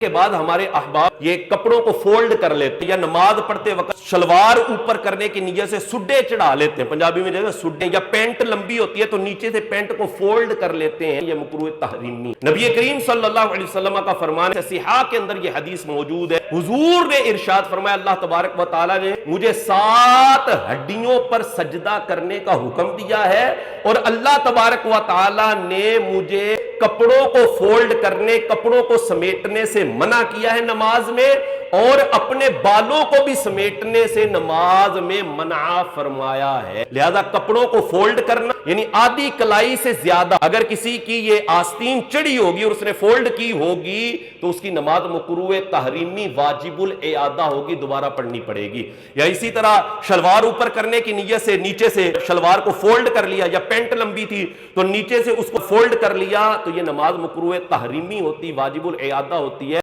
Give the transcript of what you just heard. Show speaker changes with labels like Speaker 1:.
Speaker 1: के बाद हमारे अहबाब ये कपड़ों को फोल्ड कर लेते हैं या नमाज पढ़ते वक्त शलवार ऊपर करने की नीयत से सुड्डे चढ़ा लेते हैं। पंजाबी में जैसे सुड्डे, या पैंट लंबी होती है तो नीचे से पैंट को फोल्ड कर लेते हैं। ये मकरूह तहरीमी। नबी करीम सल्लल्लाहु अलैहि वसल्लम का फरमान है, सिहा के अंदर ये हदीस मौजूद है। हुजूर ने इरशाद फरमाया, अल्लाह तबारक व तआला ने मुझे 7 हड्डियों पर सजदा करने का हुक्म दिया है और अल्लाह तबारक व तआला ने मुझे कपड़ों को फोल्ड करने, कपड़ों को समेटने से मना किया है नमाज में, और अपने बालों को भी समेटने से नमाज में मना फरमाया है। लिहाजा कपड़ों को फोल्ड करना यानी आधी कलाई से ज्यादा अगर किसी की ये आस्तीन चढ़ी होगी और उसने फोल्ड की होगी तो उसकी नमाज मकरूह तहरीमी वाजिबुल इआदा होगी, दोबारा पढ़नी पड़ेगी। या इसी तरह शलवार ऊपर करने की नीयत से नीचे से शलवार को फोल्ड कर लिया, या पैंट लंबी थी तो नीचे से उसको फोल्ड कर लिया, तो ये नमाज मकरूह तहरीमी होती, वाजिबुल इआदा होती है।